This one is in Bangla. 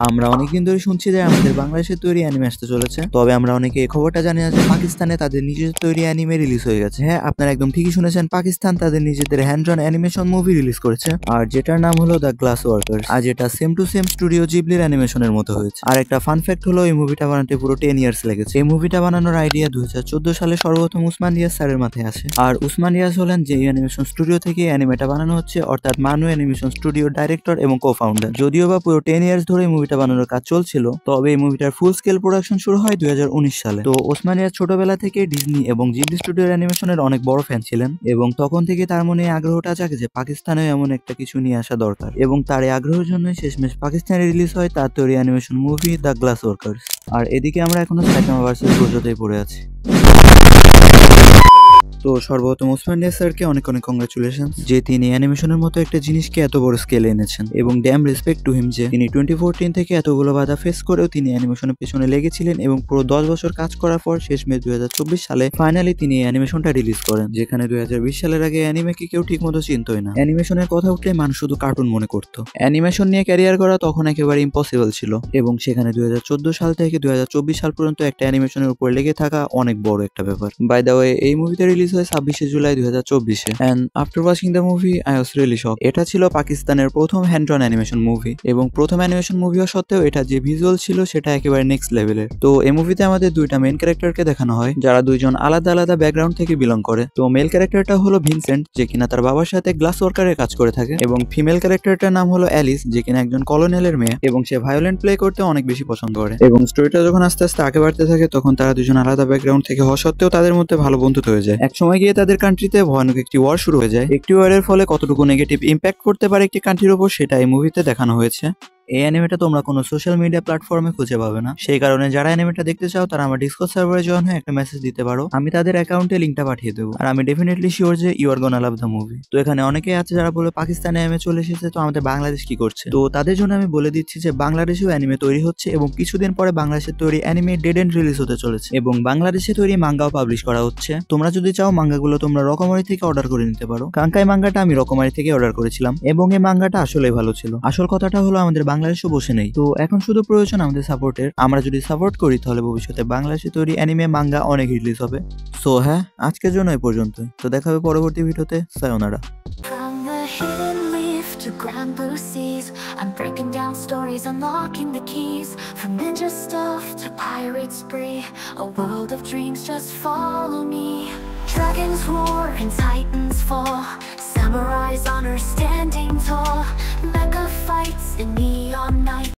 আমরা অনেকদিন ধরে শুনছি যে আমাদের বাংলাদেশের তৈরি অ্যানিমে আসতে চলেছে, তবে আমরা অনেকে এই খবরটা জানি না যে পাকিস্তানে তাদের নিজেদের তৈরি অ্যানিমে রিলিজ হয়ে গেছে। হ্যাঁ, আপনারা একদম ঠিকই শুনেছেন, পাকিস্তান তাদের নিজেদের হ্যান্ড ড্রন অ্যানিমেশন মুভি রিলিজ করেছে, আর যেটার নাম হলো দ্য গ্লাস ওয়ার্কার্স। আর যেটা সেম টু সেম স্টুডিও জিবলির অ্যানিমেশনের মতো হয়েছে। আর একটা ফান ফ্যাক্ট হলো এই মুভিটা বানাতে পুরো 10 ইয়ার্স লেগেছে। এই মুভিটা বানানোর আইডিয়া 2014 সালে সর্বপ্রথম উসমান রিয়াজ স্যারের মাথায় আসে। আর উসমান রিয়াজ হলেন যে অ্যানিমেশন স্টুডিও থেকে অ্যানিমেটা বানানো হচ্ছে, অর্থাৎ মানু অ্যানিমেশন স্টুডিও ডাইরেক্টর এবং কো ফাউন্ডার। যদিও বা পুরো 10 ইয়ার্স ধরে এই মুভিটা বানানোর কাজ চলছিল, তবে এই মুভিটার ফুল স্কেল প্রোডাকশন শুরু হয় 2019 সালে। তো ওসমান রিয়াজ ছোটবেলা থেকে ডিজনি এবং জিবলি স্টুডিওর অ্যানিমেশনের অনেক বড় ফ্যান ছিলেন, এবং তখন থেকে তার মনে আগ্রহটা জাগে যে পাকিস্তানে এমন একটা কিছু নিয়ে আসা দরকার, এবং তার এই আগ্রহের জন্যই শেষমেশ পাকিস্তানে রিলিজ হয় তার তৈরি animation movie the glass workers. আর এদিকে আমরা এখনো সাইটামা ভার্সেস গোজোতেই পড়ে আছি। তো সর্বপ্রথম ওসমান রিয়াজ স্যারকে অনেক অনেক কংগ্রাচুলেশন যে তিনি অ্যানিমেশনের মতো একটা জিনিসকে এত বড় স্কেলে এনেছেন, এবং ড্যাম রেসপেক্ট টু হিম যে তিনি 2014 থেকে এতগুলো বাধা ফেস করেও তিনি অ্যানিমেশনের পেছনে লেগেছিলেন, এবং পুরো 10 বছর কাজ করার পর শেষমেশ 2024 সালে ফাইনালি তিনি এই অ্যানিমেশনটা রিলিজ করেন, যেখানে 2020 সালের আগে অ্যানিমেকে কেউ ঠিক মতো চিনতই না। অ্যানিমেশনের কথা উঠলে মানুষ শুধু কার্টুন মনে করতো। অ্যানিমেশন নিয়ে ক্যারিয়ার করা তখন একেবারে ইম্পসিবল ছিল, এবং সেখানে 2014 সাল থেকে 2024 সাল পর্যন্ত একটা অ্যানিমেশনের উপর লেগে থাকা অনেক বড় একটা ব্যাপার। বাই দ্য ওয়ে, এই মুভিতে রিলিজ হয় 26 July 2024-এ, and after watching the movie I was really shocked. এটা ছিল পাকিস্তানের প্রথম হ্যান্ড ড্রন অ্যানিমেশন মুভি, এবং প্রথম অ্যানিমেশন মুভি হওয়া সত্ত্বেও এটা যে ভিজুয়াল ছিল সেটা একেবারে নেক্সট লেভেলের। তো এই মুভিতে আমাদের দুইটা মেইন ক্যারেক্টারকে দেখানো হয়, যারা দুইজন আলাদা আলাদা ব্যাকগ্রাউন্ড থেকে বিলং করে। তো মেল ক্যারেক্টারটা হলো ভিনসেন্ট, যে কিনা তার বাবার সাথে গ্লাস ওয়ার্কারের কাজ করে থাকে, এবং ফিমেল ক্যারেক্টারটার নাম হলো অ্যালিস, যে কিনা একজন কলোনেলের মেয়ে, এবং সে ভায়োলেন্ট প্লে করতে অনেক বেশি পছন্দ করে। এবং স্টোরিটা যখন আস্তে আস্তে আগে বাড়তে থাকে, তখন তারা দুজন আলাদা ব্যাকগ্রাউন্ড থেকে হওয়া সত্ত্বেও তাদের মধ্যে ভালো বন্ধুত্ব হয়ে যায়। এক সময় গিয়ে তাদের কান্ট্রিতে ভয়ানক একটি ওয়ার শুরু হয়ে যায়। একটি ওয়ারের ফলে কতটুকু নেগেটিভ ইম্প্যাক্ট করতে পারে একটি কান্ট্রির উপর, সেটা এই মুভিতে দেখানো হয়েছে। এই অ্যানিমেটা তোমরা কোনো সোশ্যাল মিডিয়া প্ল্যাটফর্মে খুঁজে পাবে না, সেই কারণে যারা অ্যানিমেটা দেখতে চাও তারা আমার ডিসকর্ড সার্ভারে জয়েন হয়ে একটা মেসেজ দিতে পারো, আমি তাদের অ্যাকাউন্টে লিঙ্কটা পাঠিয়ে দেবো। আর আমি ডেফিনেটলি শিওর যে you are gonna love the movie. তো এখানে অনেকেই আছে যারা বলে পাকিস্তানে অ্যানিমে চলে এসেছে, তো আমাদের বাংলাদেশ কি করছে? তো তাদের জন্য আমি বলে দিচ্ছি যে বাংলাদেশেও অ্যানিমে তৈরি হচ্ছে, এবং কিছুদিন পরে বাংলাদেশের তৈরি অ্যানিমে ডেড এন্ড রিলিজ হতে চলেছে, এবং বাংলাদেশে তৈরি মাঙ্গাও পাবলিশ করা হচ্ছে। তোমরা যদি চাও মাঙ্গাগুলো তোমরা রকমারি থেকে অর্ডার করে নিতে পারো। কাঙ্কাই মাঙ্গাটা আমি রকমারি থেকে অর্ডার করেছিলাম, এবং এই মাঙ্গাটা আসলেই ভালো ছিল। আসল কথাটা হলো আমাদের বাংলাদেশও বসে নেই, তো এখন শুধু প্রয়োজন আমাদের সাপোর্টের। আমরা যদি সাপোর্ট করি তাহলে ভবিষ্যতে বাংলাদেশে তৈরি অ্যানিমে মাঙ্গা অনেক রিলিজ হবে। সো হ্যাঁ, আজকের জন্য এই পর্যন্তই। তো দেখা হবে পরবর্তী ভিডিওতে। সায়োনারা। From the hidden leaf to grand blue seas, I'm breaking down stories, unlocking the keys. From ninja stuff to pirate spree, a world of dreams, just follow me. Dragons roar and titans fall, samurais honor standing tall, mecha fights in neon night.